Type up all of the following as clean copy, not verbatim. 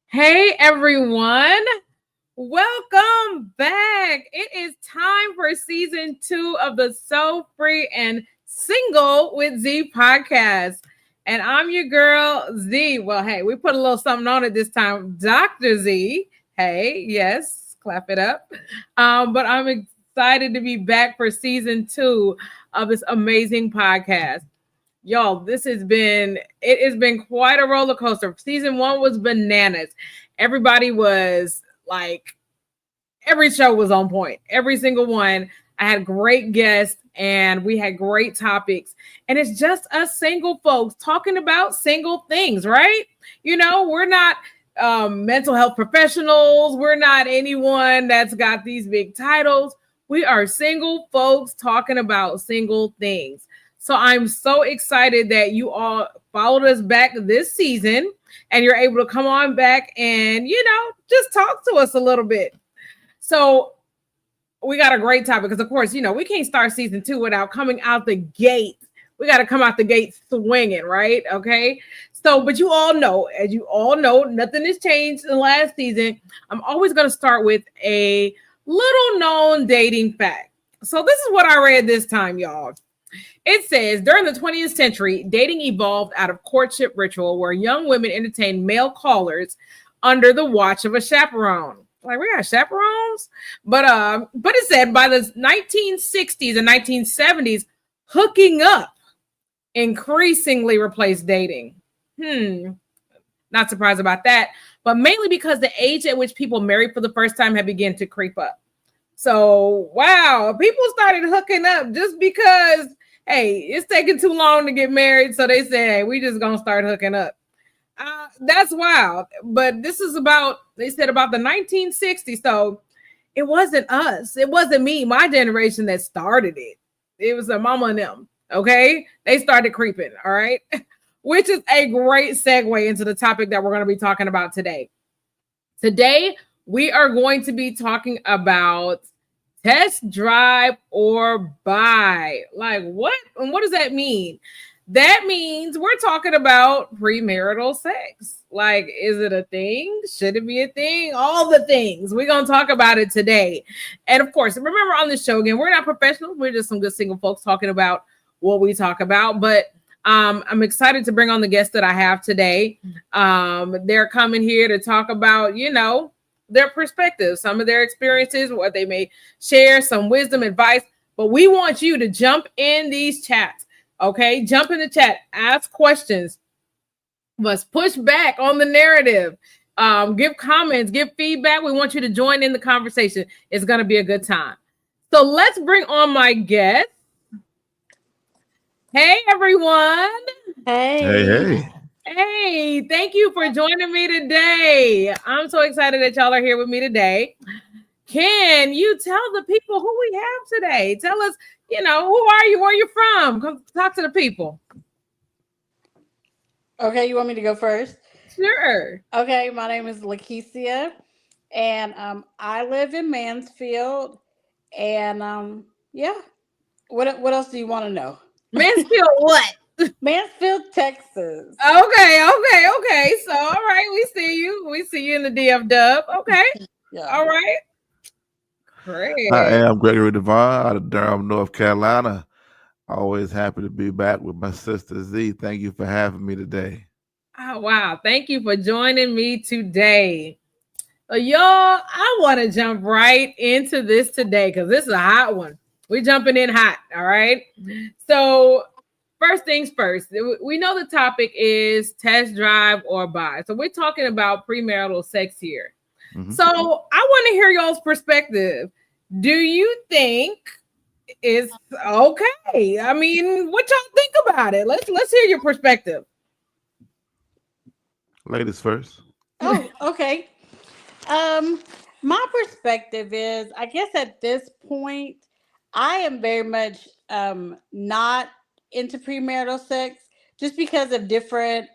Hey everyone, welcome back. It is time for season 2 of the So Free and Single with Z podcast. And I'm your girl Z. Well, hey, we put a little something on it this time, Dr. Z. Hey, yes, clap it up. But I'm excited to be back for season 2 of this amazing podcast. Y'all, it has been quite a roller coaster. Season 1 was bananas. Everybody was like, every show was on point. Every single one. I had great guests and we had great topics. And it's just us single folks talking about single things, right? We're not mental health professionals. We're not anyone that's got these big titles. We are single folks talking about single things. So I'm so excited that you all followed us back this season and you're able to come on back and, just talk to us a little bit. So we got a great topic because, of course, we can't start season 2 without coming out the gate. We got to come out the gate swinging, right? Okay. So, but as you all know, nothing has changed in the last season. I'm always going to start with a little known dating fact. So this is what I read this time, y'all. It says, during the 20th century, dating evolved out of courtship ritual where young women entertained male callers under the watch of a chaperone. Like, we got chaperones? But it said by the 1960s and 1970s, hooking up increasingly replaced dating. Not surprised about that, but mainly because the age at which people marry for the first time had begun to creep up. So, wow, people started hooking up just because, hey, it's taking too long to get married. So they said, hey, we just going to start hooking up. That's wild. But they said about the 1960s. So it wasn't us. It wasn't me, my generation that started it. It was the mama and them. Okay. They started creeping. All right. Which is a great segue into the topic that we're going to be talking about today. Today, we are going to be talking about test drive or buy. Like, what? And what does that mean? That means we're talking about premarital sex. Like, is it a thing? Should it be a thing? All the things. We're going to talk about it today. And of course, remember on the show, again, we're not professionals. We're just some good single folks talking about what we talk about. But I'm excited to bring on the guests that I have today. They're coming here to talk about, their perspectives, some of their experiences, what they may share, some wisdom, advice. But we want you to jump in these chats. Okay, jump in the chat, ask questions. Let's push back on the narrative. Give comments, give feedback. We want you to join in the conversation. It's going to be a good time. So let's bring on my guest. Hey, everyone. Hey. Hey, thank you for joining me today. I'm so excited that y'all are here with me today. Can you tell the people who we have today? Tell us, who are you? Where you from? Come talk to the people. Okay, you want me to go first? Sure. Okay, my name is Lakeisha, and I live in Mansfield. And yeah, what else do you want to know? Mansfield what? Mansfield, Texas. Okay. So, all right, we see you. We see you in the DF Dub. Okay. Yeah. All right. Great. I am Gregory Devon out of Durham, North Carolina. Always happy to be back with my sister Z. Thank you for having me today. Oh, wow. Thank you for joining me today. Y'all, I want to jump right into this today because this is a hot one. We're jumping in hot. All right. So, first things first, we know the topic is test drive or buy. So we're talking about premarital sex here. Mm-hmm. So I want to hear y'all's perspective. Do you think it's okay? I mean, what y'all think about it? Let's hear your perspective. Ladies first. Oh, okay. My perspective is, I guess at this point, I am very much not into premarital sex just because of different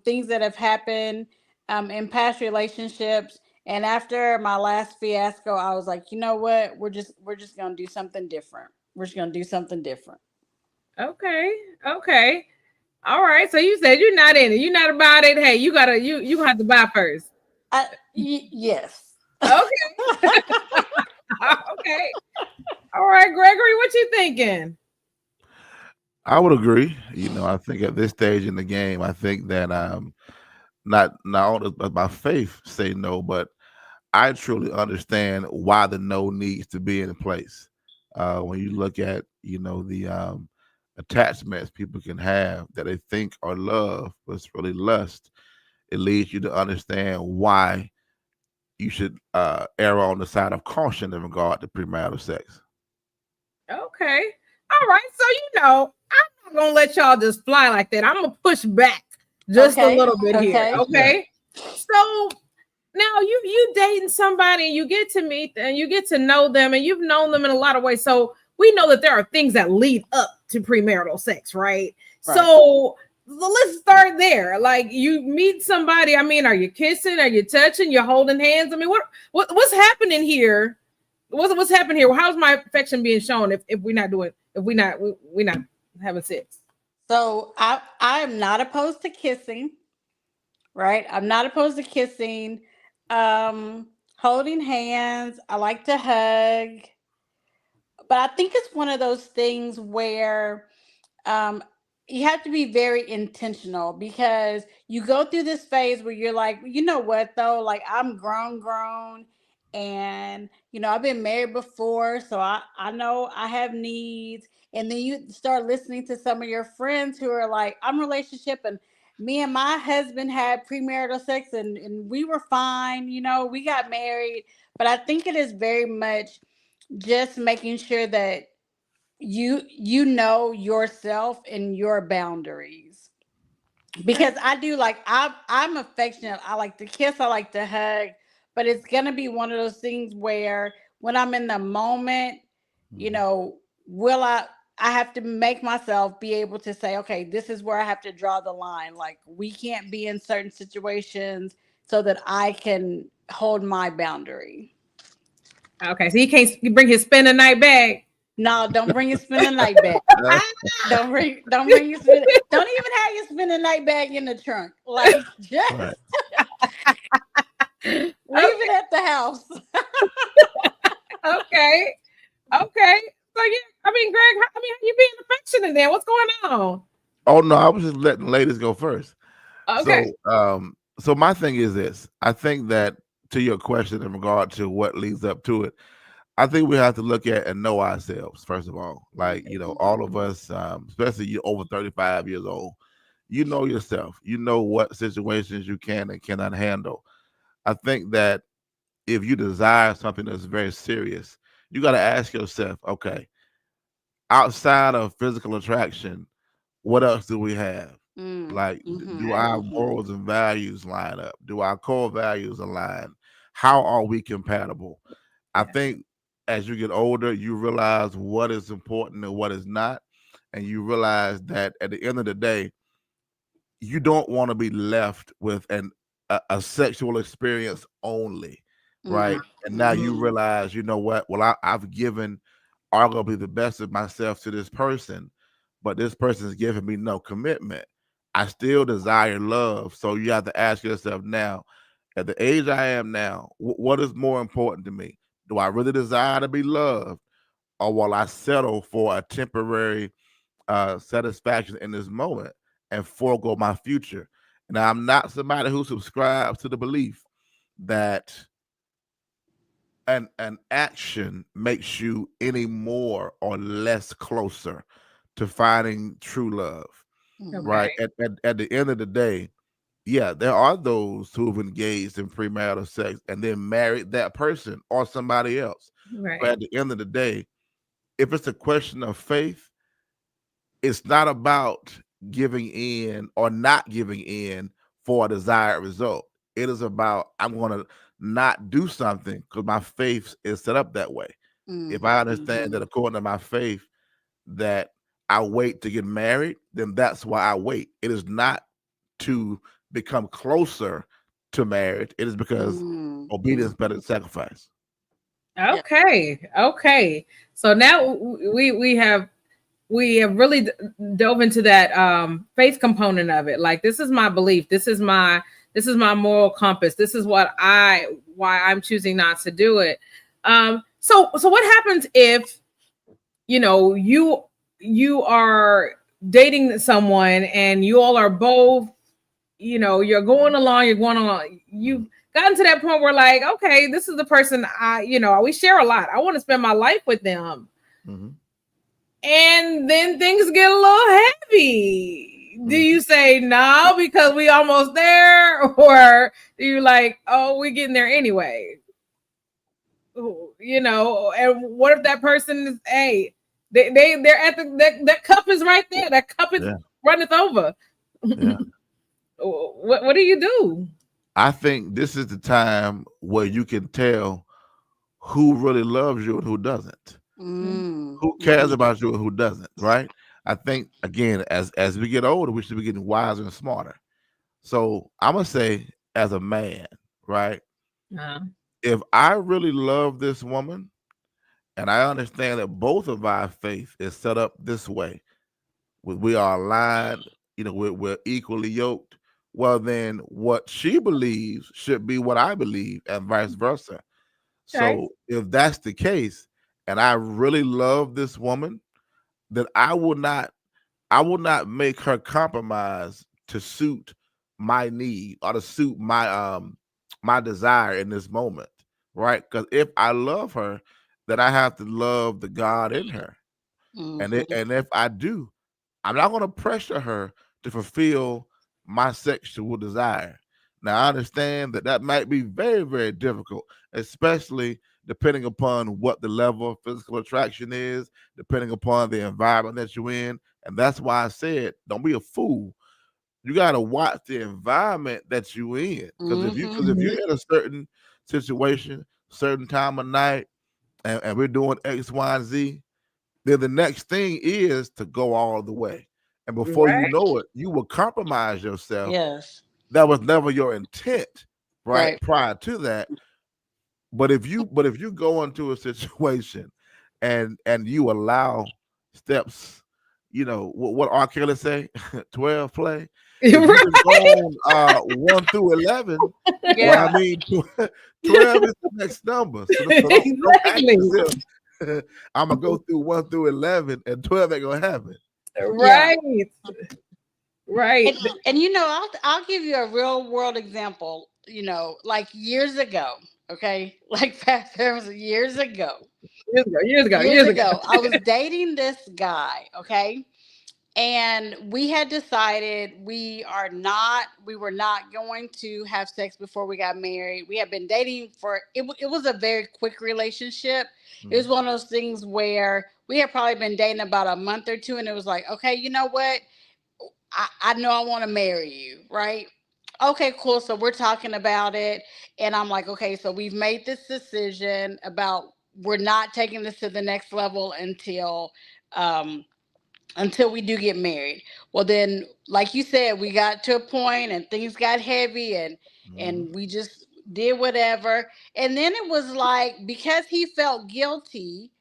things that have happened in past relationships. And after my last fiasco, I was like, you know what? We're just gonna do something different. We're just gonna do something different. Okay. All right. So you said you're not in it. You're not about it. Hey, you have to buy first. Yes. Okay. Okay. All right, Gregory, what you thinking? I would agree. I think at this stage in the game, I think that not all of my faith say no, but I truly understand why the no needs to be in place. When you look at the attachments people can have that they think are love, but it's really lust. It leads you to understand why you should err on the side of caution in regard to premarital sex. Okay. All right. So I'm not gonna let y'all just fly like that. I'm gonna push back just a Okay. little bit here. Okay. Yeah. Okay. So now you dating somebody and you get to meet and you get to know them and you've known them in a lot of ways. So we know that there are things that lead up to premarital sex, right? Right. So let's start there. Like you meet somebody. I mean, are you kissing? Are you touching? You're holding hands? I mean, what's happening here? What's happening here? How's my affection being shown if we're not doing if we're not having sex? So I'm not opposed to kissing, right? I'm not opposed to kissing. Holding hands. I like to hug. But I think it's one of those things where um you have to be very intentional because you go through this phase where you're like, you know what though, like I'm grown, and I've been married before, so I know I have needs. And then you start listening to some of your friends who are like, I'm relationship, and me and my husband had premarital sex, and we were fine, we got married. But I think it is very much just making sure that you know yourself and your boundaries, because I do, like, I'm affectionate. I like to kiss, I like to hug, but it's gonna be one of those things where when I'm in the moment, you Mhm. know will I have to make myself be able to say, okay, this is where I have to draw the line. Like, we can't be in certain situations so that I can hold my boundary. Okay, so he can't bring his spend the night bag. No, don't bring your spend the night back. Don't bring your spin. Don't even have your spend the night bag in the trunk. Like, just Right. leave Okay, it at the house. okay, okay. So yeah, I mean, Greg, how you being affectionate there? What's going on? Oh no, I was just letting ladies go first. Okay, So my thing is this. I think that, to your question in regard to what leads up to it, I think we have to look at and know ourselves first of all. Like, all of us, especially you over 35 years old, you know yourself. You know what situations you can and cannot handle. I think that if you desire something that's very serious, you got to ask yourself, okay, outside of physical attraction, what else do we have? Mm, Like, do mm-hmm, our mm-hmm. morals and values line up? Do our core values align? How are we compatible? I yeah, think as you get older, you realize what is important and what is not. And you realize that at the end of the day, you don't want to be left with a sexual experience only, right? And now you Mm-hmm. realize, you know what? Well, I've given arguably the best of myself to this person, but this person is giving me no commitment. I still desire love. So you have to ask yourself now, at the age I am now, what is more important to me? Do I really desire to be loved, or will I settle for a temporary satisfaction in this moment and forego my future? Now, I'm not somebody who subscribes to the belief that an action makes you any more or less closer to finding true love, Mm-hmm. right? okay, At the end of the day, yeah, there are those who have engaged in premarital sex and then married that person or somebody else. But right, at the end of the day, if it's a question of faith, it's not about giving in or not giving in for a desired result. It is about, I'm going to not do something because my faith is set up that way. If I understand that Mm-hmm. according to my faith that I wait to get married, then that's why I wait. It is not to become closer to marriage. It is because obedience Mm-hmm. is better than sacrifice. Yep. okay, okay. So now we have really dove into that faith component of it. Like, this is my belief, this is my This is my moral compass. This is why I'm choosing not to do it. So what happens if you are dating someone and you all are both, you're going along, you've gotten to that point where like, okay, this is the person we share a lot. I want to spend my life with them. Mhm. And then things get a little heavy. Do Mhm. you say no because we almost there, or do you like, oh, we getting there anyway? And what if that person is, hey, they're at that cup is right there. That cup is Yeah, runneth over. yeah. What do you do? I think this is the time where you can tell who really loves you and who doesn't, who cares Mhm. about you and who doesn't, right? I think again, as we get older, we should be getting wiser and smarter. So I'm gonna say, as a man, right? Uh, If I really love this woman and I understand that both of our faith is set up this way, we are aligned, we're equally yoked. Well, then what she believes should be what I believe, and vice versa. okay. So if that's the case, and I really love this woman, then I will not make her compromise to suit my need or to suit my desire in this moment, right? Because if I love her, then I have to love the God in her, Mhm. and if I do, I'm not going to pressure her to fulfill my sexual desire. Now, I understand that that might be very, very difficult, especially depending upon what the level of physical attraction is, depending upon the environment that you're in. And that's why I said, don't be a fool. You got to watch the environment that you're in. Because if you're Mhm. in a certain situation, certain time of night, and we're doing X, Y, and Z, then the next thing is to go all the way. And before you Right. know it, you will compromise yourself. Yes. That was never your intent, right? Right. Prior to that. But if you go into a situation and you allow steps, what R. Kelly say, 12 play. If you Right. can go on 1 through 11, well, I Yeah. mean, 12 is the next number. So don't act Exactly. as if I'm gonna go through 1 through 11 and 12 ain't gonna happen. Yeah. Right. Right. And I'll give you a real world example. Like years ago. Okay, like fast years ago. Years ago, years ago, Years years ago. ago, I was dating this guy. Okay, and we had decided we were not going to have sex before we got married. We had been dating it was a very quick relationship. It was Mhm. one of those things where we had probably been dating about a month or two, and it was like, okay, you know what, I know I want to marry you, right? Okay, cool. So we're talking about it, and I'm like, okay, so we've made this decision about we're not taking this to the next level um until we do get married. Well, then, like you said, we got to a point and things got heavy, Mhm. and we just did whatever. And then it was like, because he felt guilty,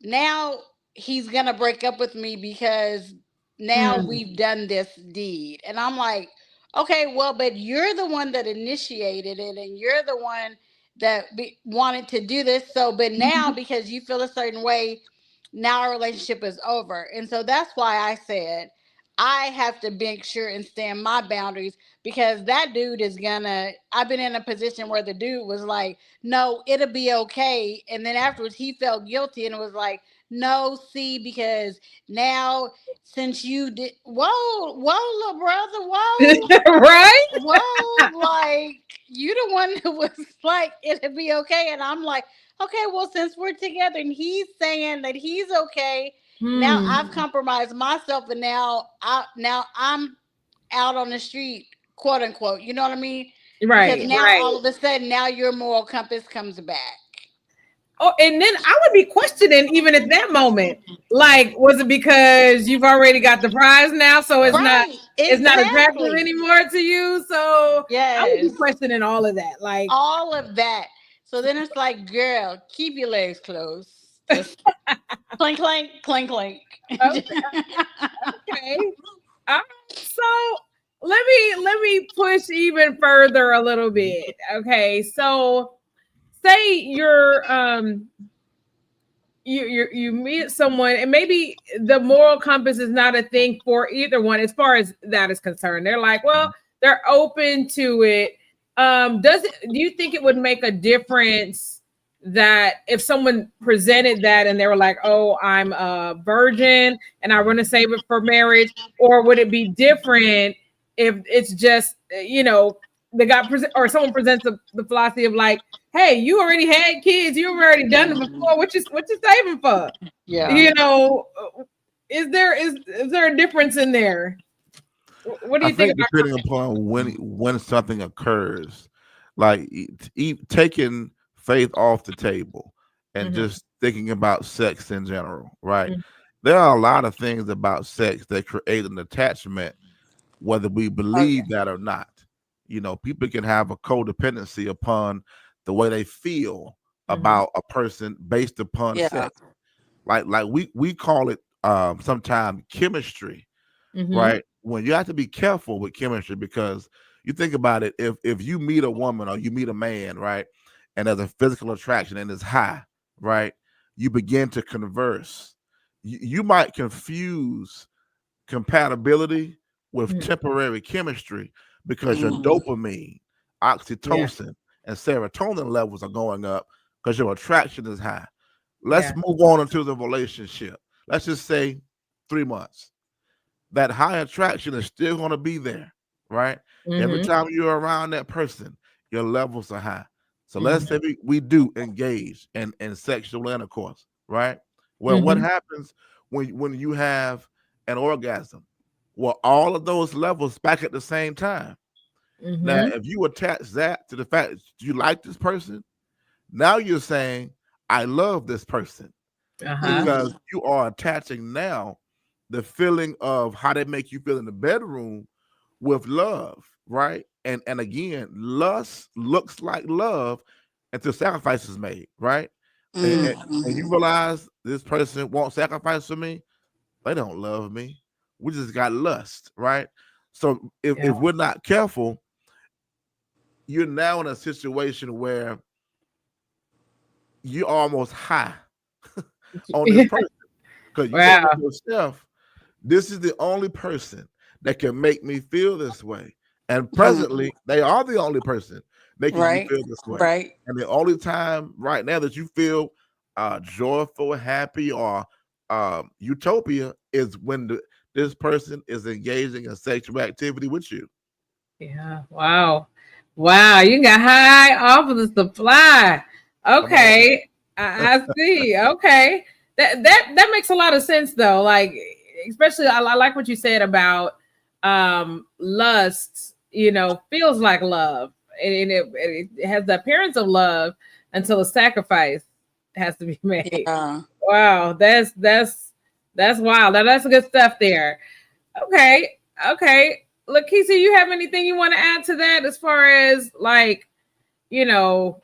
now he's gonna break up with me because now Hmm. we've done this deed. And I'm like, okay, well, but you're the one that initiated it, and you're the one that wanted to do this. So but now, because you feel a certain way, now our relationship is over. And so that's why I said I have to make sure and stand my boundaries, because that dude is gonna, I've been in a position where the dude was like, no, it'll be okay. And then afterwards he felt guilty and it was like, no, see, because now since you did, whoa, little brother, Right. whoa, like, you the one who was like, it'll be okay. And I'm like, okay, well, since we're together and he's saying that he's okay, now I've Hmm. compromised myself, and now I'm out on the street, quote unquote. You know what I mean? Because Right. now Right. all of a sudden, now your moral compass comes back. Oh, and then I would be questioning even at that moment. Like, was it because you've already got the prize now, so it's Right. not Right. it's not attractive Exactly. anymore to you? So I would be Yes. questioning all of that. Like, All of that. So then it's like, girl, keep your legs closed. Just clink, clink, clink, clink. okay, okay. All right. So let me push even further a little bit. Okay, so say you meet someone and maybe the moral compass is not a thing for either one as far as that is concerned. They're like, well, they're open to it. Do you think it would make a difference that if someone presented that and they were like, oh, I'm a virgin and I want to save it for marriage, or would it be different if it's just they got or someone presents the philosophy of like, hey, you already had kids, you've already done it before. What you saving for? Yeah. You know, is there a difference in there? What do I you think think about depending upon when something occurs, like taking faith off the table and Mhm, just thinking about sex in general, right? mhm. There are a lot of things about sex that create an attachment, whether we Oh yeah. believe that or not. People can have a codependency upon the way they feel Mhm, about a person based upon Yeah. sex. Like we call it sometimes chemistry, mhm, right? When you have to be careful with chemistry because you think about it, if you meet a woman or you meet a man, right, and there's a physical attraction and it's high, right, you begin to converse. You might confuse compatibility with mhm. temporary chemistry because your Mhm. dopamine, Yeah, oxytocin, and serotonin levels are going up because your attraction is high. Let's yeah. move on into the relationship. Let's just say 3 months. That high attraction is still going to be there, right? Every Mhm, time you're around that person, your levels are high. So let's mhm, say we do engage in sexual intercourse, right? Well, what mhm, happens when you have an orgasm? Well, all of those levels back at the same time. Now, mhm. if you attach that to the fact that you like this person, now you're saying, I love this person Uh-huh. because Mhm. you are attaching now the feeling of how they make you feel in the bedroom with love, right? And again, lust looks like love until sacrifice is made, right? And, and, and you Mhm. realize this person won't sacrifice for me, they don't love me. We just got lust, right? So if Yeah. we're not careful, you're now in a situation where you're almost high on this person because you Wow. saying to yourself, this is the only person that can make me feel this way. And Mhm. presently, they are the only person making you Right. feel this way. Right. And the only time right now that you feel joyful, happy, or utopia is when this person is engaging in sexual activity with you. Yeah. Wow. Wow. You got high off of the supply. Come on. Okay. I see. Okay. That makes a lot of sense though. Like, especially I like what you said about lust, feels like love. And it has the appearance of love until a sacrifice has to be made. Yeah. Wow, that's wild. That's good stuff there. Okay. Okay. Lakeisha, you have anything you want to add to that as far as like, you know,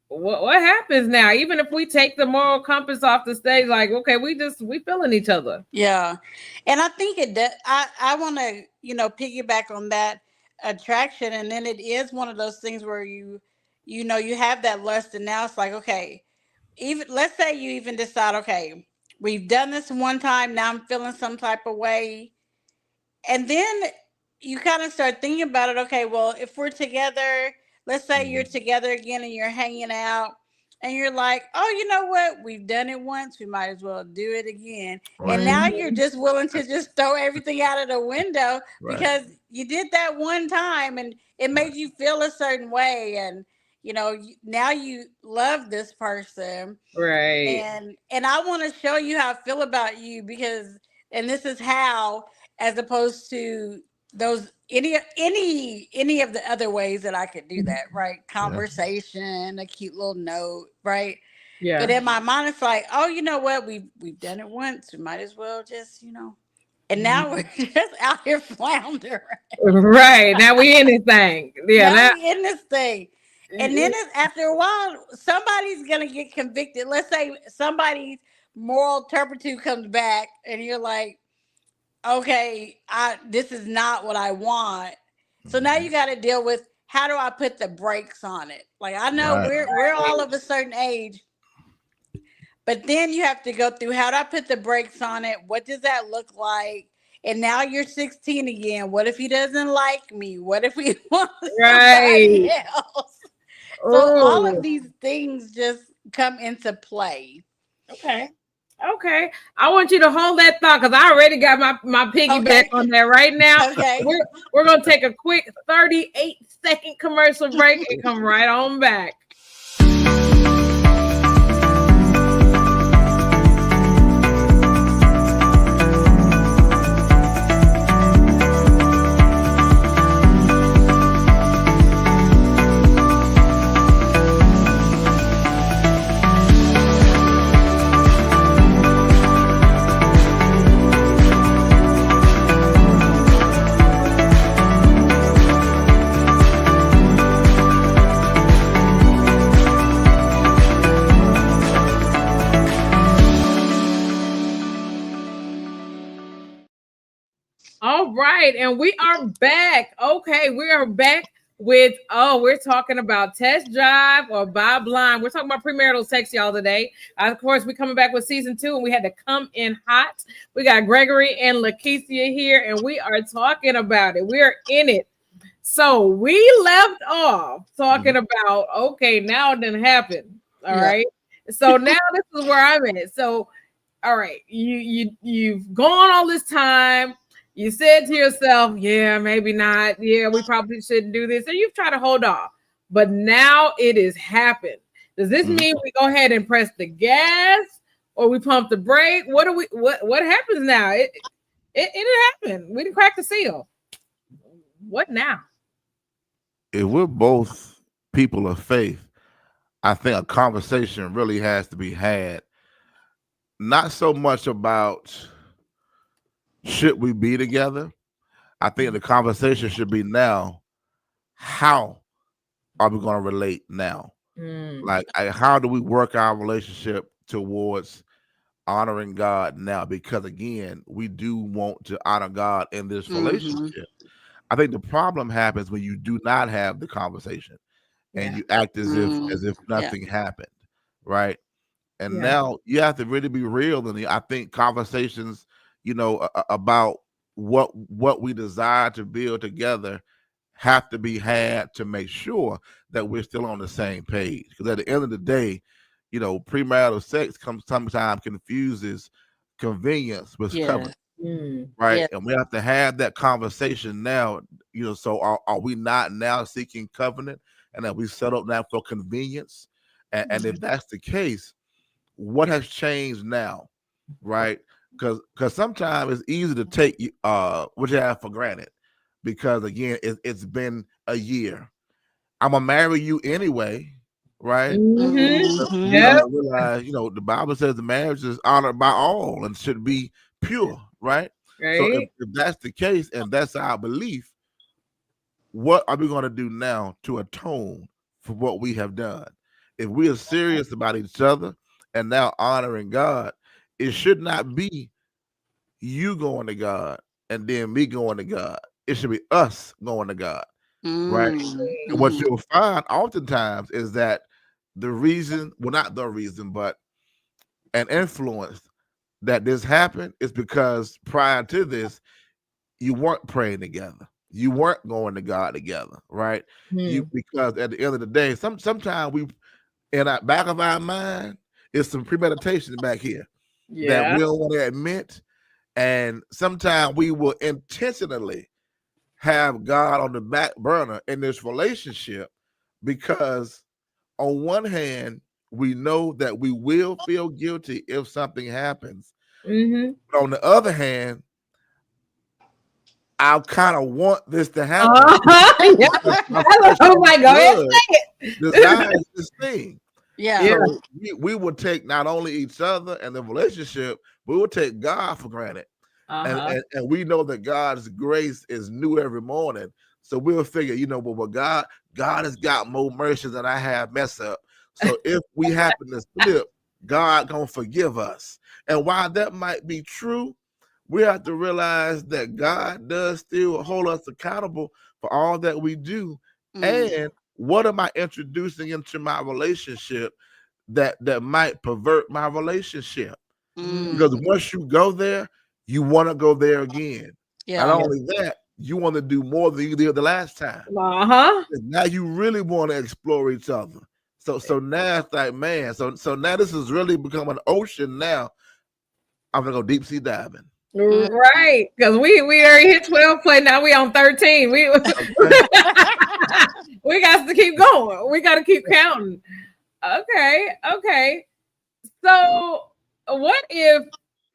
what happens now? Even if we take the moral compass off the stage, like, okay, we feeling each other. Yeah. And I think it does. I want to, piggyback on that attraction. And then it is one of those things where you have that lust. And now it's like, okay, even let's say you even decide, okay, we've done this one time. Now I'm feeling some type of way. And then you kind of start thinking about it. Okay, well, if we're together, let's say you're Mhm. together again and you're hanging out, and you're like, oh, you know what? We've done it once. We might as well do it again. And Right, now you're Mhm. just willing to just throw everything out of the window right, because you did that one time and it right. made you feel a certain way. And, now you love this person Right. and I want to show you how I feel about you because and this is how as opposed to those any of the other ways that I could do that, right? Yeah, Conversation, a cute little note, right? But Yeah. in my mind it's like, oh, you know what? We've done it once. We might as well just, and now we're Mhm. just out here floundering. Right. Now we in this thing. Yeah. Now Now, we in this thing. And then after a while, somebody's gonna get convicted. Let's say somebody's moral turpitude comes back, and you're like, okay, this is not what I want. So now Mhm. you got to deal with, how do I put the brakes on it? Like, I know Right. we're all of a certain age, but then you have to go through, how do I put the brakes on it? What does that look like? And now you're 16 again. What if he doesn't like me? What if he wants somebody Right. else? So all of Oh, these things just come into play. okay. Okay. I want you to hold that thought because I already got my piggyback Okay. on that right now. Okay. We're gonna take a quick 38-second commercial break and come right on back. All right, and we are back. Okay, we are back with we're talking about test drive or buy blind. We're talking about premarital sex, y'all, today. Of course, we're coming back with season 2, and we had to come in hot. We got Gregory and Lakeisha here, and we are talking about it. We are in it. So we left off talking Mhm. about, okay, now it didn't happen. All Yeah. right. So now this is where I'm at. So all right, you've gone all this time. You said to yourself, yeah, maybe not. Yeah, we probably shouldn't do this. And you've tried to hold off. But now it has happened. Does this Mhm. mean we go ahead and press the gas or we pump the brake? What happens now? It happened. We didn't crack the seal. What now? If we're both people of faith, I think a conversation really has to be had. Not so much about should we be together. I think the conversation should be now, how are we going to relate now? Mm, Like, how do we work our relationship towards honoring God now? Because again, we do want to honor God in this Mm-hmm. relationship. I think the problem happens when you do not have the conversation and yeah. you act as if Yeah. nothing happened, right? And Yeah. now you have to really be real. And I think conversations, about what we desire to build together have to be had to make sure that we're still on the same page. Because at the end of the day, premarital sex sometimes confuses convenience with Yes. covenant, Mm, right? Yes. And we have to have that conversation now. So are we not now seeking covenant, and that we settled now for convenience? And if that's the case, what has changed now, right? Because sometimes it's easy to take what you have for granted, because again, it's been a year. I'm gonna marry you anyway, right? mm-hmm. We Mm-hmm. Yep. gotta realize, the Bible says the marriage is honored by all and should be pure, right? So if, Right. if that's the case and that's our belief, what are we going to do now to atone for what we have done? If we are serious about each other and now honoring God, it should not be you going to God and then me going to God. It should be us going to God, right? And what Mm-hmm. you'll find oftentimes is that the reason, well, not the reason, but an influence that this happened is because prior to this, you weren't praying together. You weren't going to God together, right? You, Hmm. because at the end of the day, sometimes we, in our back of our mind, it's some premeditation back here that Yeah. we don't want to admit. And sometimes we will intentionally have God on the back burner in this relationship, because on one hand, we know that we will feel guilty if something happens. Mm-hmm. But on the other hand, I kind of want this to happen Yeah. because my I flesh was and like, go ahead blood and say it. desires this thing. Yeah. Yeah. So we will take not only each other and the relationship, but we'll take God for granted. And, Uh-huh. and we know that God's grace is new every morning. So we'll figure, well, God has got more mercy than I have mess up. So if we happen to slip, God gonna forgive us. And while that might be true, we have to realize that God does still hold us accountable for all that we do. And what am I introducing into my relationship that might pervert my relationship? Because once you go there, you want to go there again. Not Yeah. only that, you want to do more than you did the last time. Uh-huh. Now you really want to explore each other. So now it's like, man, so now this has really become an ocean now. I'm gonna go deep sea diving. Right. Because we already hit 12 play. Now we on 13. We Okay. we got to keep going. We got to keep counting. Okay. Okay. So what if,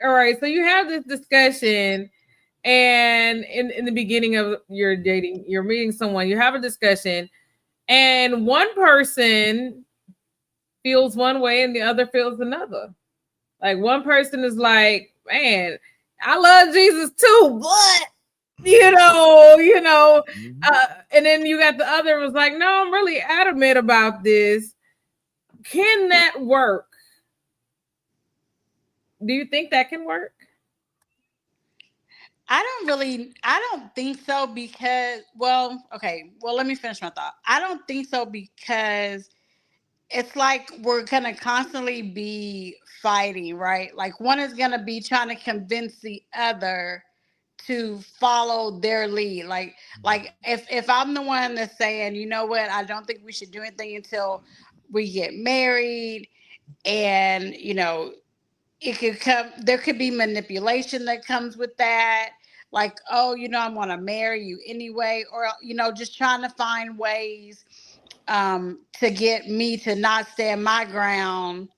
all right, so you have this discussion and in the beginning of your dating, you're meeting someone, you have a discussion, and one person feels one way and the other feels another. Like one person is like, man, I love Jesus too, but Mhm. and then you got the other was like, no, I'm really adamant about this. Can that work? Do you think that can work? I don't think so because, well, okay, well, let me finish my thought. I don't think so because it's like we're gonna constantly be fighting, right? Like one is gonna be trying to convince the other to follow their lead. Like if I'm the one that's saying, you know what, I don't think we should do anything until we get married, and it could come, there could be manipulation that comes with that, like, oh, I want to marry you anyway, or just trying to find ways to get me to not stand my ground,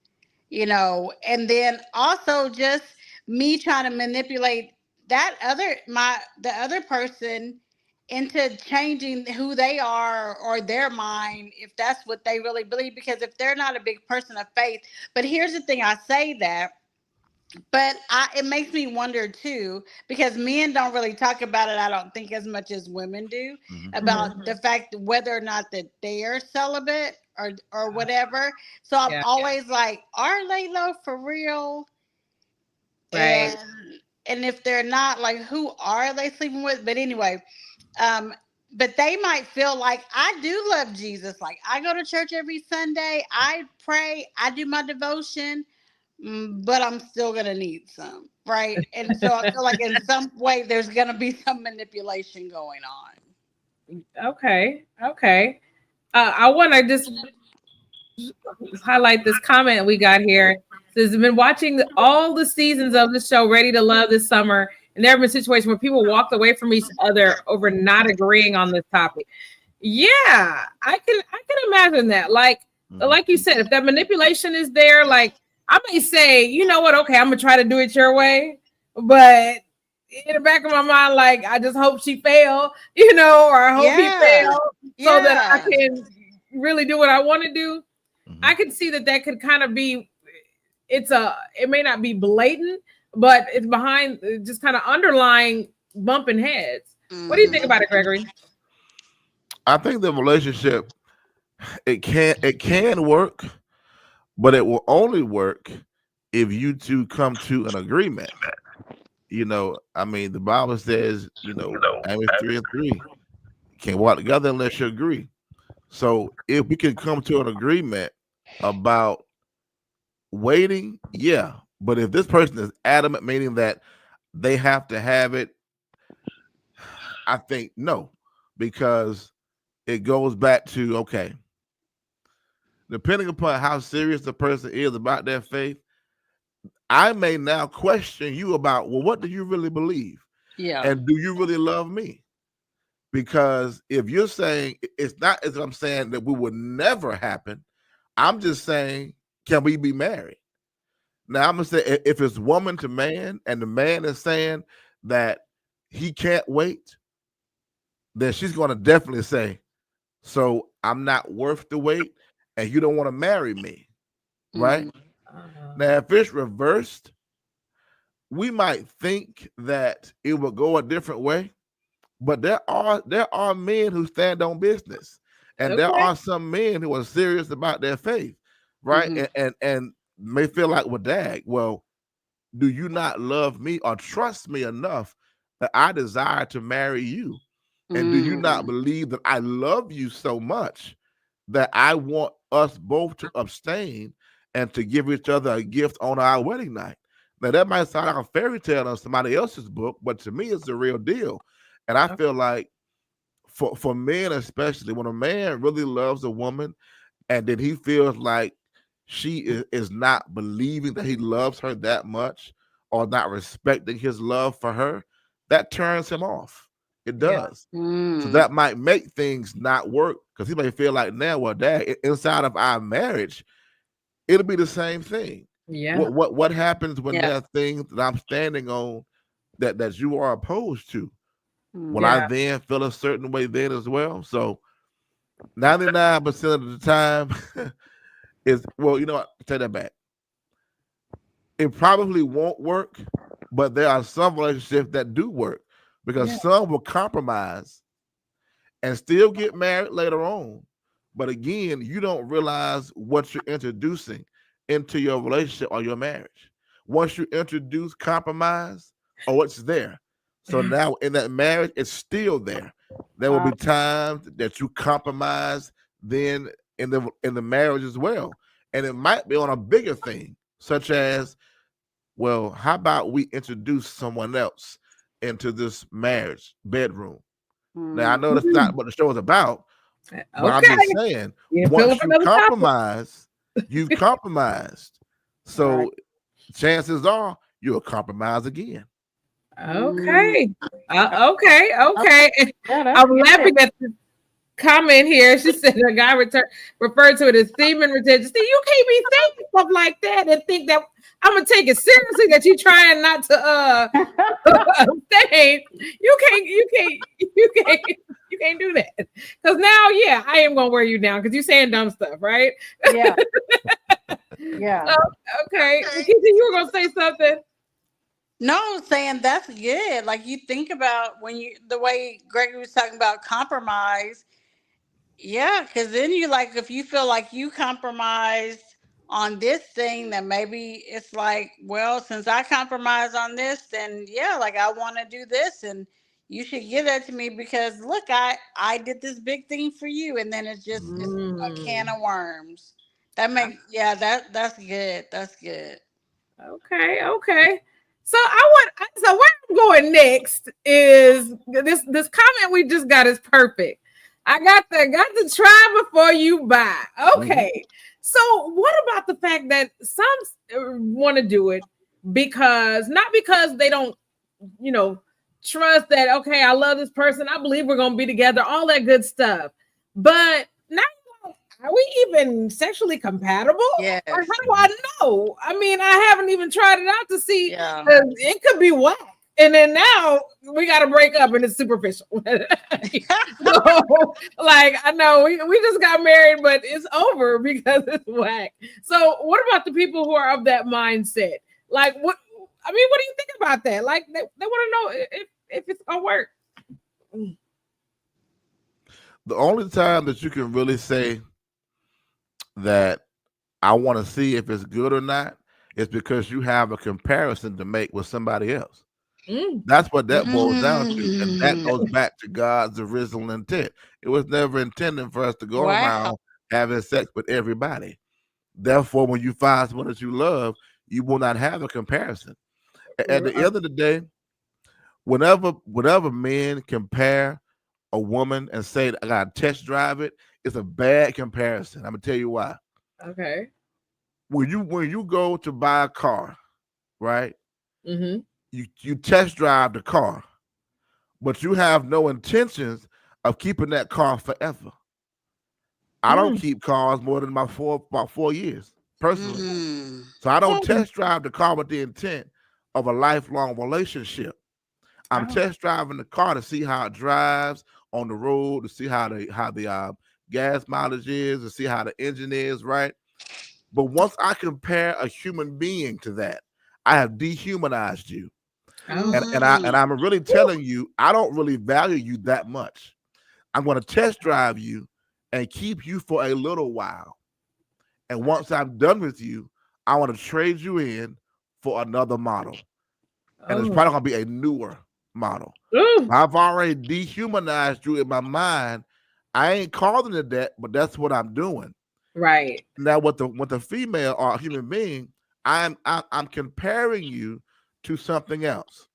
and then also just me trying to manipulate the other person into changing who they are or their mind, if that's what they really believe, because if they're not a big person of faith. But here's the thing, I say that, but it makes me wonder too, because men don't really talk about it, I don't think, as much as women do, Mhm. about the fact whether or not that they are celibate or whatever. So I'm Yeah. always like, are they low for real? Right. And if they're not, like, who are they sleeping with? But anyway, um, but they might feel like, I do love Jesus. Like, I go to church every Sunday, I pray, I do my devotion, but I'm still gonna need some, right? And so I feel like in some way there's gonna be some manipulation going on. Okay. Okay. I want to just highlight this comment we got here. It says, been watching all the seasons of the show Ready to Love this summer, and there have been situations where people walked away from each other over not agreeing on this topic. Yeah, I can imagine that. Mhm. Like you said, if that manipulation is there, like I may say, you know what, okay, I'm gonna try to do it your way, but in the back of my mind, like I just hope she fail, or I hope he Yeah, fail so that I yeah. can really do what I want to do. I Mhm. can see that could kind of be, it may not be blatant, but it's behind, just kind of underlying bumping heads. What do you think Hmm. about it, Gregory? I think the relationship, it can work, but it will only work if you two come to an agreement. I mean, the Bible says, Amos 3:3, you can't walk together unless you agree. So if we can come to an agreement about waiting, yeah. But if this person is adamant, meaning that they have to have it, I think no, because it goes back to, okay, depending upon how serious the person is about their faith, I may now question you about, well, what do you really believe? Yeah. And do you really love me? Because if you're saying, it's not as I'm saying that we would never happen, I'm just saying, can we be married? Now I'm gonna say, if it's woman to man and the man is saying that he can't wait, then she's gonna definitely say, so I'm not worth the wait, and you don't want to marry me, right? Hmm. Now, if it's reversed, we might think that it will go a different way, but there are men who stand on business, and there Okay. are some men who are serious about their faith, right? Hmm. And may feel like, well, dag, well, do you not love me or trust me enough that I desire to marry you? And do you not Mm. believe that I love you so much that I want us both to abstain and to give each other a gift on our wedding night? Now, that might sound like a fairy tale in somebody else's book, but to me, it's the real deal. And I feel like for men, especially, when a man really loves a woman and then he feels like she is not believing that he loves her that much or not respecting his love for her, that turns him off. It Yeah. does. So Mm. that might make things not work because he may feel like, now, well, dad, inside of our marriage, it'll be the same thing. Yeah. What happens when Yeah. there are things that I'm standing on that you are opposed to? Will Mm. I Yeah. then feel a certain way then as well? So 99% of the time is, well, you know what? Take that back. It probably won't work, but there are some relationships that do work because Yeah. some will compromise and still get married later on. But again, you don't realize what you're introducing into your relationship or your marriage. Once you introduce compromise, oh, it's there. So now in that marriage, it's still there. There will Uh, be times that you compromise then in the marriage as well. And it might be on a bigger thing, such as, well, how about we introduce someone else into this marriage bedroom? Now I mm. know that's not what the show is about, but I'm just Okay. saying, You fill up once you another topic. compromise, you've compromised. Right. So chances are you'll compromise again. Mm. Okay. Okay. Okay. Okay. Yeah, that's I'm good. laughing at the comment here. She said a guy referred to it as semen retention. See, you can't be saying stuff like that and think that I'm gonna take it seriously that you trying not to abstain. You can't do that. Because now, yeah, I am gonna wear you down because you're saying dumb stuff, right? Yeah. Yeah. Okay. Nikita, you were gonna say something. No, saying that's good. Like you think about when you the way Gregory was talking about compromise. Yeah, because then you like if you feel like you compromised on this thing, then maybe it's like, well, since I compromised on this, then yeah, like I want to do this, and you should give that to me because look, I did this big thing for you, and then it's Mhm. a can Mm. of worms. That makes yeah, that's good. That's good. Okay, okay. So where I'm going next is this comment we just got is perfect. I got to try before you buy. Mhm. Okay. So what about the fact that some want to do it because not because they don't, you know, trust that okay, I love this person, I believe we're going to be together, all that good stuff. But now are we even sexually compatible? Or how Yes. do I know? I mean, I haven't even tried it out to see. Yeah. It could be whack. And then now we got to break up and it's superficial. So, like, I know we just got married, but it's over because it's whack. So, what about the people who are of that mindset? Like, what? I mean, what do you think about that? Like, they want to know if it's gonna work. The only time that you can really say that I want to see if it's good or not is because you have a comparison to make with somebody else. Mm, That's what that boils down to. And that Mm. goes back to God's original intent. It was never intended for us to go Wow. around having sex with everybody. Therefore, when you find someone that you love, you will not have a comparison. At the end of the day, whenever men compare a woman and say I gotta test drive it, it's a bad comparison. I'm gonna tell you why. okay. When you go to buy a car, right? Mm-hmm. You test drive the car, but you have no intentions of keeping that car forever. I don't Mm. keep cars more than about 4 years personally. Mm. So I don't Oh, test drive the car with the intent of a lifelong relationship. I'm oh, test driving the car to see how it drives on the road, to see how the gas mileage is, to see how the engine is, right? But once I compare a human being to that, I have dehumanized you. oh. And I'm really telling you, I don't really value you that much. I'm going to test drive you and keep you for a little while. And once I'm done with you, I want to trade you in for another model. And it's Oh. probably gonna be a newer model. Ooh. I've already dehumanized you in my mind. I ain't calling it that, but that's what I'm doing. Right. Now, with the female or human being, I'm comparing you to something else.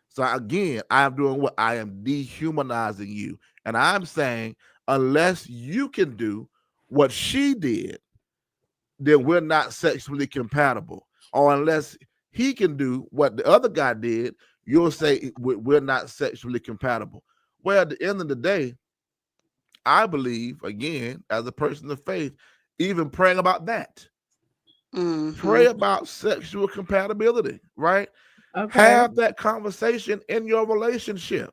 So again, I'm doing what? I am dehumanizing you, and I'm saying unless you can do what she did, then we're not sexually compatible. Or unless he can do what the other guy did, you'll say we're not sexually compatible. Well, at the end of the day, I believe, again, as a person of faith, even praying about that. Pray Mm-hmm. about sexual compatibility, right? Okay. Have that conversation in your relationship,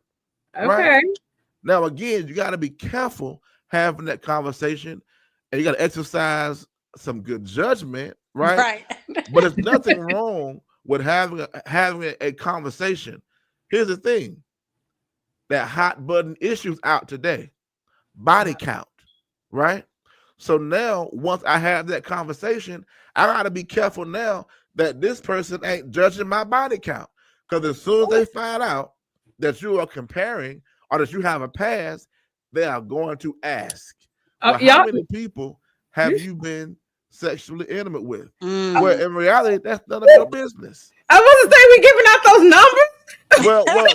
right? Okay. Now, again, you got to be careful having that conversation, and you got to exercise some good judgment, right? Right. But there's nothing wrong with having a conversation. Here's the thing: that hot button issues out today, body count, right? So now, once I have that conversation, I got to be careful now that this person ain't judging my body count. Because as soon as they find out that you are comparing or that you have a past, they are going to ask, well, how Y'all, many people have you been sexually intimate with? Well, Mm. in reality, that's none of your business. I was to say we giving out those numbers.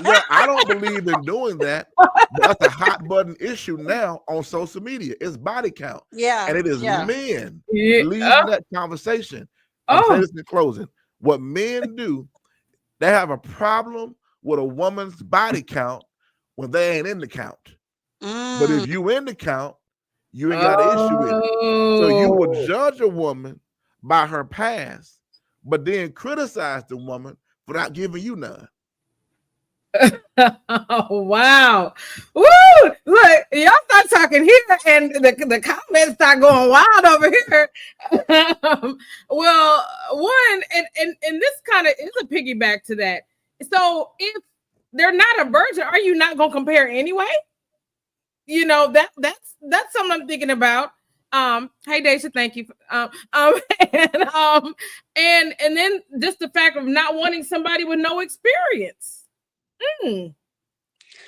Well, I don't believe in doing that, but that's a hot button issue now on social media. It's body count, Yeah. and it is Yeah. men Yeah. leading that conversation. I'm saying Oh. this in closing. What men do, they have a problem with a woman's body count when they ain't in the count. But Mm. if you in the count, you ain't got an issue with it. So you will Oh. judge a woman by her past, but then criticize the woman for not giving you none. Oh, wow. Woo! Look, y'all start talking here and the comments start going wild over here. Well, one, and this kind of is a piggyback to that. So if they're not a virgin, are you not gonna compare anyway? You know, that's something I'm thinking about. Hey Daisha, thank you. And and then just the fact of not wanting somebody with no experience. Hmm.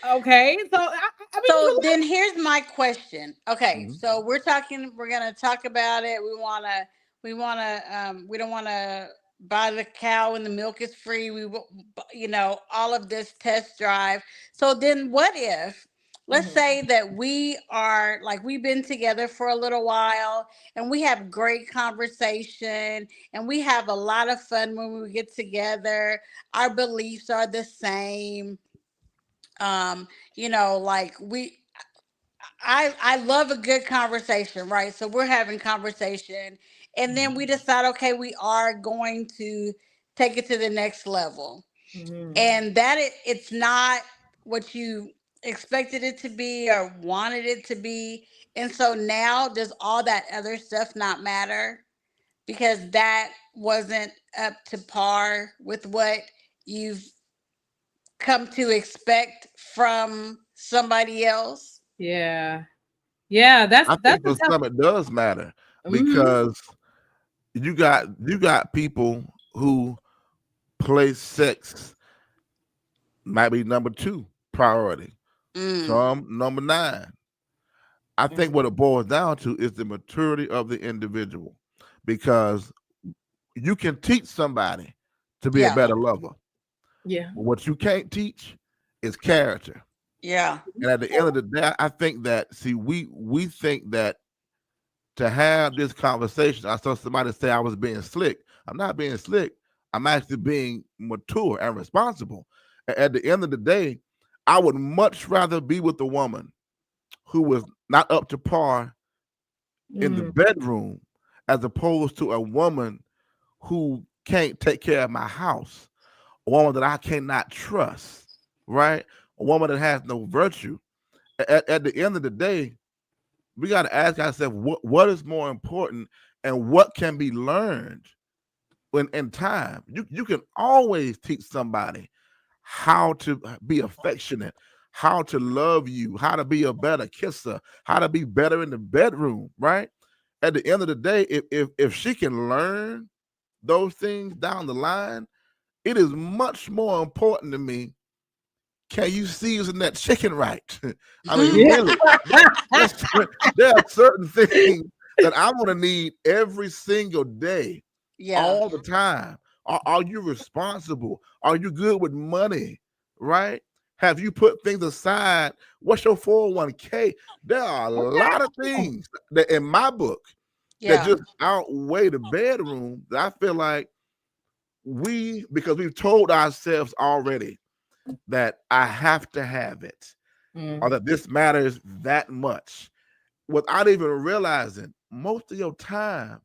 Okay, so I mean, So then here's my question. Okay, Mhm. so we're gonna talk about it. We don't wanna buy the cow and the milk is free. All of this test drive. So then what if, let's Mhm. say that we are like, we've been together for a little while and we have great conversation and we have a lot of fun when we get together. Our beliefs are the same. um like I love a good conversation, right? So we're having conversation and then we decide, okay, we are going to take it to the next level, Mhm. and that it's not what you expected it to be or wanted it to be. And so now does all that other stuff not matter because that wasn't up to par with what you've come to expect from somebody else? Yeah, yeah, I that's think a for tough. some it does matter Mhm. because you got people who place sex might be number two priority. Mm. Some number nine. I think what it boils down to is the maturity of the individual, because you can teach somebody to be a Yeah. better lover, Yeah. but what you can't teach is character. Yeah. And at the end of the day, I think that, see, we think that to have this conversation, I saw somebody say I was being slick. I'm not being slick. I'm actually being mature and responsible. At the end of the day, I would much rather be with a woman who was not up to par in the Mm. bedroom as opposed to a woman who can't take care of my house, a woman that I cannot trust, right? A woman that has no virtue. At the end of the day, we got to ask ourselves what is more important and what can be learned when in time. You can always teach somebody how to be affectionate, how to love you, how to be a better kisser, how to be better in the bedroom, right? At the end of the day, if she can learn those things down the line, it is much more important to me. Can you season that chicken right? I mean, Yeah. really, that's, there are certain things that I'm going to need every single day, Yeah. all the time. Are you responsible? Are you good with money? Right? Have you put things aside? What's your 401k? There are a lot of things that in my book that Yeah. just outweigh the bedroom that I feel like because we've told ourselves already that I have to have it or that this matters that much without even realizing most of your time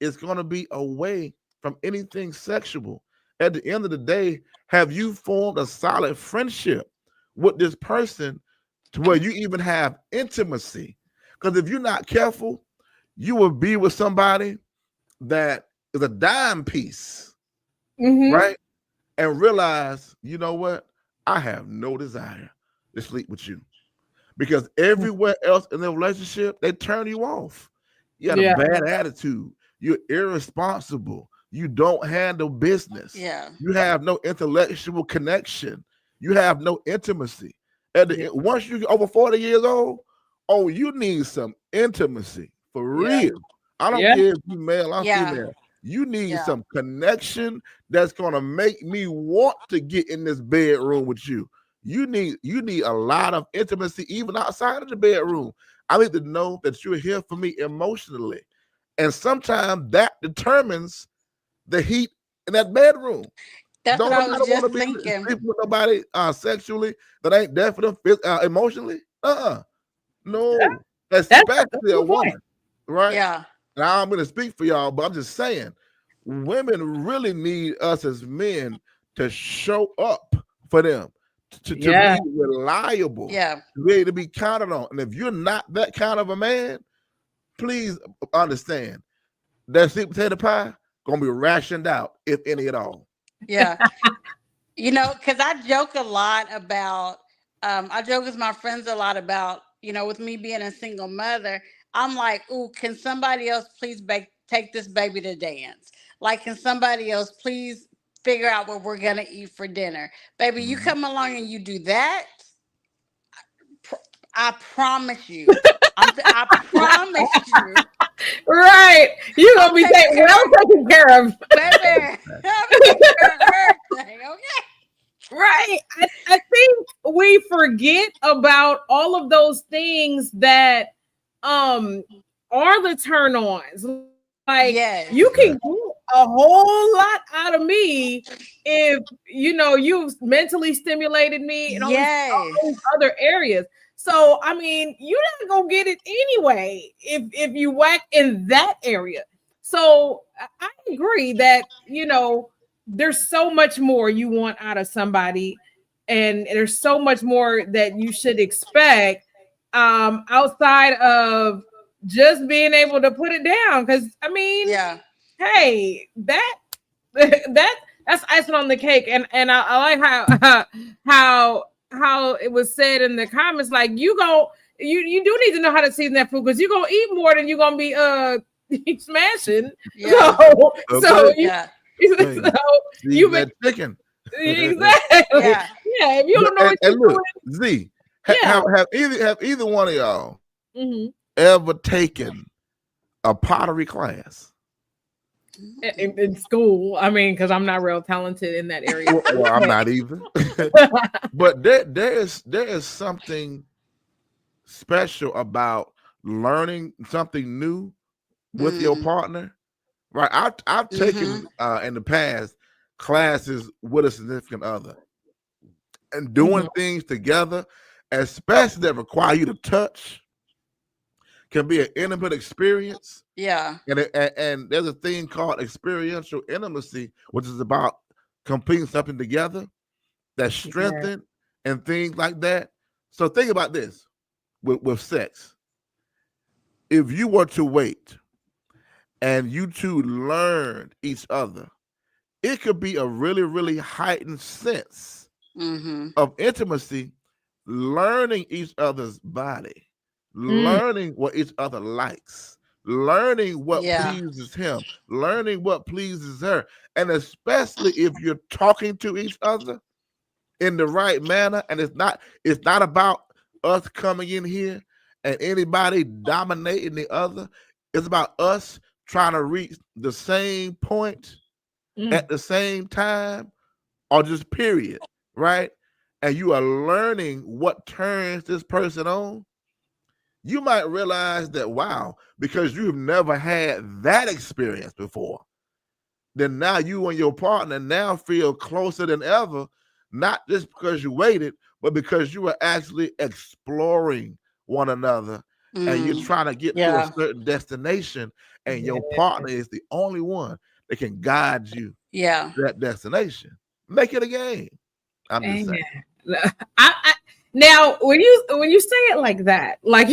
is going to be away from anything sexual. At the end of the day, have you formed a solid friendship with this person to where you even have intimacy? Because if you're not careful, you will be with somebody that is a dime piece, right? And realize, you know what? I have no desire to sleep with you because everywhere else in the relationship, they turn you off. You got a Yeah. bad attitude. You're irresponsible. You don't handle business. Yeah. You have no intellectual connection. You have no intimacy. Once you get over 40 years old, oh, you need some intimacy for Yeah. real. I don't Yeah. care if you male or Yeah. female. You need Yeah. some connection that's gonna make me want to get in this bedroom with you. You need a lot of intimacy even outside of the bedroom. I need to know that you're here for me emotionally. And sometimes that determines the heat in that bedroom. That's what Don't I was nobody want just to be thinking. sleeping with nobody sexually that ain't there for them emotionally. No, That's especially a the point. woman, right? Yeah. Now I'm going to speak for y'all, but I'm just saying, women really need us as men to show up for them, to Yeah. be reliable, Yeah. to be able to be counted on. And if you're not that kind of a man, please understand that sweet potato pie gonna be rationed out, if any at all. Yeah. Because I joke a lot about, I joke with my friends a lot about, with me being a single mother, I'm like, ooh, can somebody else please take this baby to dance? Like, can somebody else please figure out what we're going to eat for dinner? Baby, you Mhm. come along and you do that, pr- I promise you. I promise you, Right. You're I'm gonna be taking well care of, taken care of. baby, I'm taking care of everything, okay? Right. I think we forget about all of those things that um are the turn ons. Like Yes. you can Exactly. get a whole lot out of me if you've mentally stimulated me and all these Yes. other areas. So I mean, you're not gonna get it anyway if you whack in that area. So I agree that there's so much more you want out of somebody, and there's so much more that you should expect outside of just being able to put it down. Because I mean, Yeah. hey, that's icing on the cake. And I like how it was said in the comments, like you do need to know how to season that food, because you're gonna eat more than you're gonna be smashing. Yeah. So Okay. you Yeah. Hey, so you season that chicken. exactly. Yeah. Yeah, if you don't know what And you're look, doing, Z, yeah. have either one of y'all Mhm. ever taken a pottery class? In school, I mean, because I'm not real talented in that area. Well, I'm not either. But there is something special about learning something new with your Mm. partner, right? I've Mm-hmm. taken in the past classes with a significant other and Mhm. doing things together, especially that require you to touch, can be an intimate experience. Yeah. And there's a thing called experiential intimacy, which is about completing something together that's Yeah. strengthened and things like that. So think about this with sex. If you were to wait and you two learned each other, it could be a really, really heightened sense Mm-hmm. of intimacy, learning each other's body, Mm, learning what each other likes, learning what Yeah. pleases him, learning what pleases her. And especially if you're talking to each other in the right manner, and it's not about us coming in here and anybody dominating the other. It's about us trying to reach the same point at the same time, or just period, right? And you are learning what turns this person on. You might realize that, wow, because you've never had that experience before, then now you and your partner now feel closer than ever, not just because you waited, but because you were actually exploring one another, and you're trying to get to a Yeah. certain destination, and your Yeah. partner is the only one that can guide you Yeah. to that destination. Make it a game. I'm just saying. I now when you say it like that, like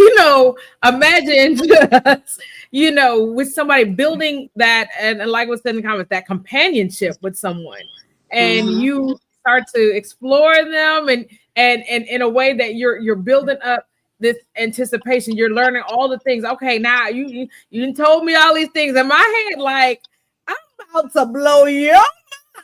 imagine just with somebody building that, and like was said in the comments, that companionship with someone, and Mm-hmm. you start to explore them, and in a way that you're building up this anticipation. You're learning all the things. Okay, now you done told me all these things in my head, like I'm about to blow your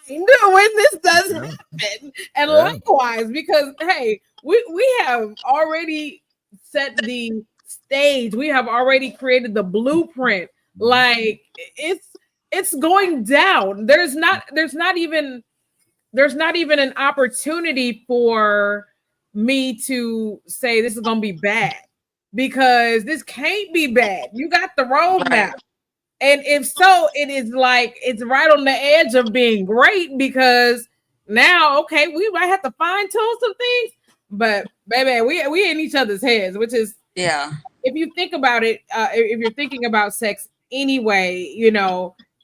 mind when this does Yeah, happen. And yeah. likewise, because hey, we have already set the stage. We have already created the blueprint. Mhm. Like it's going down. There's not even an opportunity for me to say this is gonna be bad, because this can't be bad. You got the roadmap. Right. And if so, it is like it's right on the edge of being great, because now, okay, we might have to fine tune some things, but baby, we in each other's heads, which is, Yeah. if you think about it, if you're thinking about sex anyway,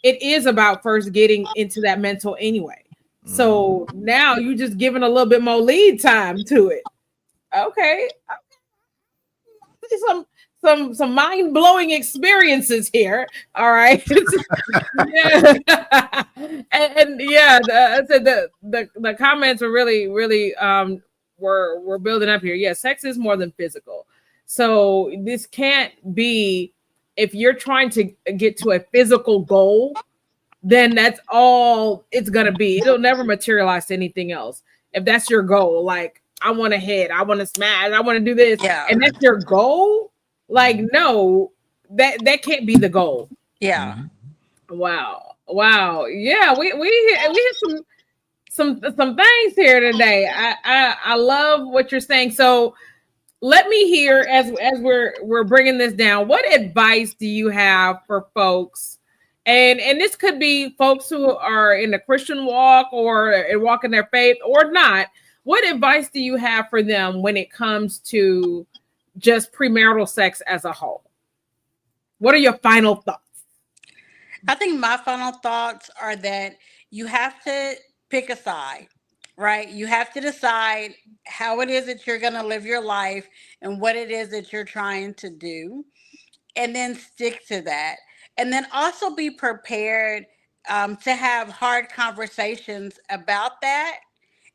it is about first getting into that mental anyway. Mhm. So now you just giving a little bit more lead time to it. Okay, some mind blowing experiences here. All right. Yeah. And yeah, I said the comments were really were building up here. Yeah, sex is more than physical. So this can't be, if you're trying to get to a physical goal, then that's all it's gonna be. It'll never materialize to anything else. If that's your goal, like I want to hit, I want to smash, I want to do this, Yeah. and that's your goal, like no, that can't be the goal. Yeah. Mhm. Wow. Yeah, we hit some things here today. I love what you're saying. So let me hear, as we're bringing this down. What advice do you have for folks? And this could be folks who are in the Christian walk or walking their faith or not. What advice do you have for them when it comes to just premarital sex as a whole? What are your final thoughts? I think my final thoughts are that you have to pick a side, right? You have to decide how it is that you're going to live your life and what it is that you're trying to do, and then stick to that. And then also be prepared to have hard conversations about that,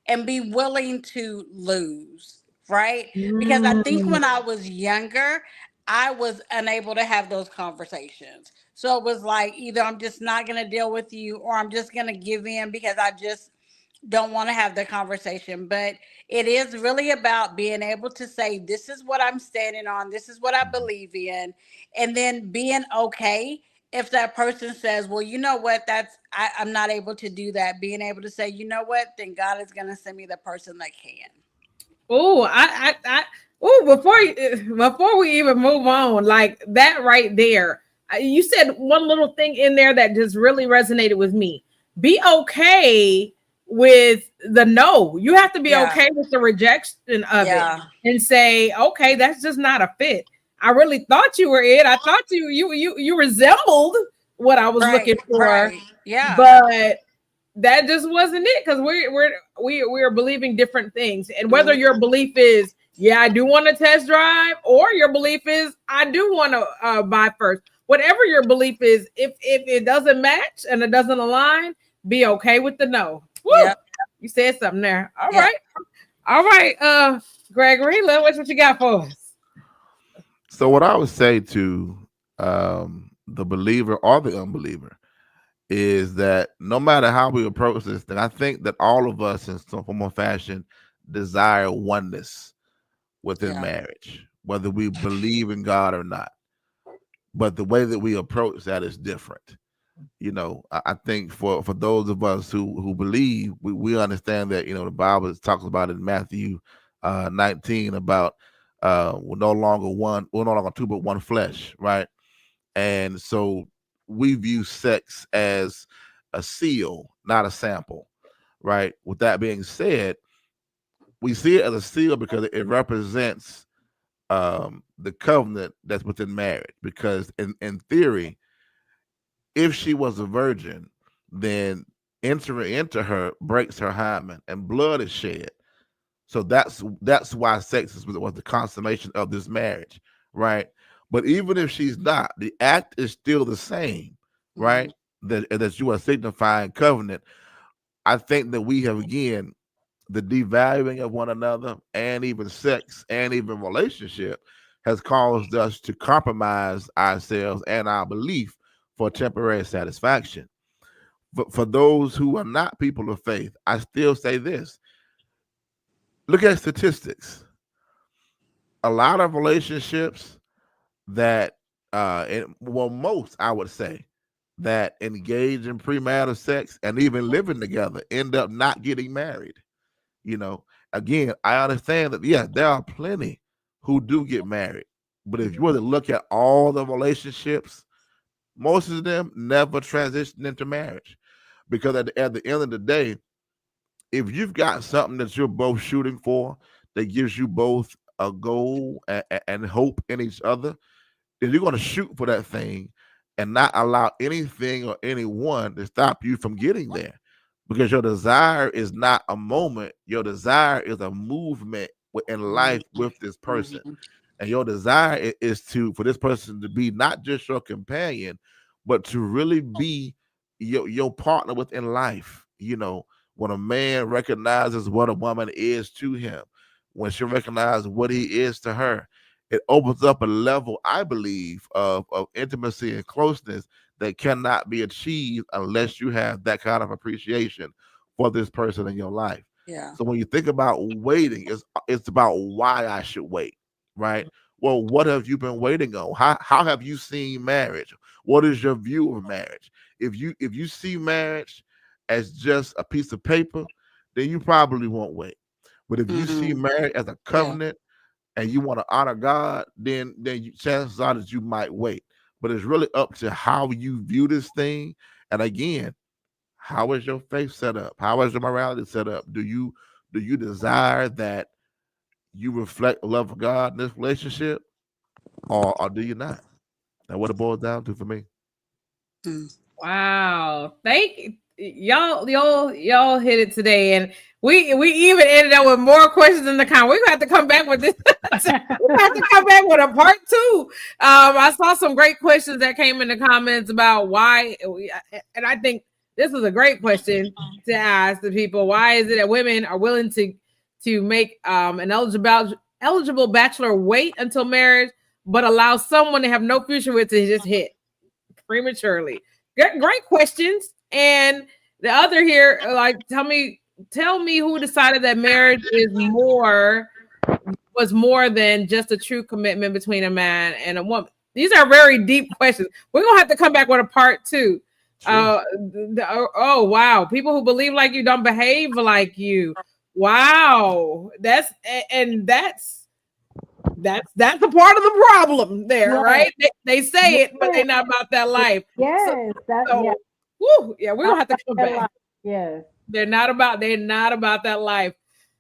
and be willing to lose, right? Because I think Mm, when I was younger, I was unable to have those conversations. So it was like either I'm just not going to deal with you, or I'm just going to give in because I just don't want to have the conversation. But it is really about being able to say, this is what I'm standing on, this is what I believe in, and then being okay if that person says, well, you know what, I'm not able to do that. Being able to say, you know what, then God is going to send me the person that can. oh, oh, before we even move on, like that right there, you said one little thing in there that just really resonated with me. Be okay with the no. You have to be Yeah. okay with the rejection of it, Yeah. and say, okay, that's just not a fit. I really thought you were it. I thought you resembled what I was Right. looking for, Right. Yeah. but that just wasn't it, because we're believing different things. And whether Mhm. your belief is, yeah, I do want to test drive, or your belief is, I do want to buy first, whatever your belief is, if it doesn't match and it doesn't align, be okay with the no. Woo, Yeah. you said something there. All Yeah. right. Gregory, what you got for us? So what I would say to the believer or the unbeliever, is that no matter how we approach this thing, I think that all of us in some form or fashion desire oneness within Yeah. marriage, whether we believe in God or not. But the way that we approach that is different. I think for those of us who believe, we understand that the Bible talks about in Matthew 19 about we're no longer two but one flesh, right? And so we view sex as a seal, not a sample, right? With that being said, we see it as a seal because it represents the covenant that's within marriage. Because in theory, if she was a virgin, then entering into her breaks her hymen and blood is shed. So that's why sex was the consummation of this marriage, right? But even if she's not, the act is still the same, Mhm. right? That you are signifying covenant. I think that we have again the devaluing of one another and even sex and even relationship has caused us to compromise ourselves and our belief for temporary satisfaction. But for those who are not people of faith, I still say this: look at statistics. A lot of relationships that most I would say that engage in premarital sex and even living together end up not getting married. you know Again, I understand that, yeah, there are plenty who do get married, but if you were to look at all the relationships, most of them never transition into marriage, because at the end of the day, if you've got something that you're both shooting for that gives you both a goal and hope in each other, then you're going to shoot for that thing and not allow anything or anyone to stop you from getting there, because your desire is not a moment, your desire is a movement in life with this person. Mhm. And your desire is to for this person to be not just your companion, but to really be your partner within life. When a man recognizes what a woman is to him, when she recognizes what he is to her, it opens up a level, I believe, of intimacy and closeness that cannot be achieved unless you have that kind of appreciation for this person in your life. Yeah. So when you think about waiting, it's about why I should wait, right? Well, what have you been waiting on? How have you seen marriage? What is your view of marriage? If you see marriage as just a piece of paper, then you probably won't wait. But if you see Mhm. marriage as a Yeah. covenant and you want to honor God, then chances are that you might wait. But it's really up to how you view this thing. And again, how is your faith set up? How is your morality set up? Do you desire that you reflect the love of God in this relationship, or do you not? That's what it boils down to for me. Mm. Wow. Thank y'all hit it today. And we even ended up with more questions in the comment. We're gonna have to come back with this. We're gonna have to come back with a part two. I saw some great questions that came in the comments about why and I think this is a great question to ask the people. Why is it that women are willing to make an eligible bachelor wait until marriage, but allow someone to have no future with to just hit prematurely? Great questions. And the other here, like, tell me who decided that marriage was more than just a true commitment between a man and a woman. These are very deep questions. We're gonna have to come back with a part two. Sure. Oh wow, people who believe like you don't behave like you. Wow, that's a part of the problem there, Yes, right? They say it, but they're yes, not about that life. So, yes, that yeah, so woo, yeah, we're not gonna have to about come that back. life. Yes. They're not about that life.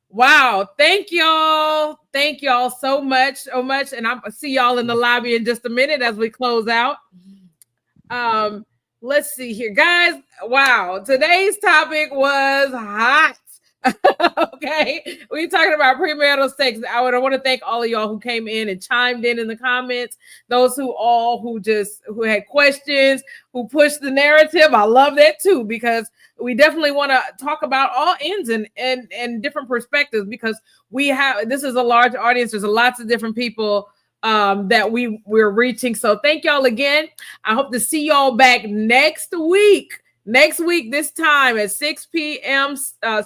Wow, thank y'all so much, and I'll see y'all in the lobby in just a minute as we close out. Um, let's see here, guys. Wow, today's topic was hot. Okay, we talking about premarital sex. I want to thank all of y'all who came in and chimed in the comments. Those who had questions, who pushed the narrative. I love that too, because we definitely want to talk about all ends and different perspectives, because this is a large audience. There's lots of different people that we're reaching. So thank y'all again. I hope to see y'all back next week. Next week, this time at 6 p.m.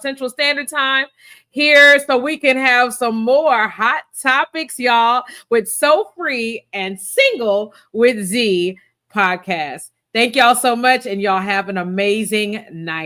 Central Standard Time here, so we can have some more hot topics, y'all, with So Free and Single with Z podcast. Thank y'all so much, and y'all have an amazing night.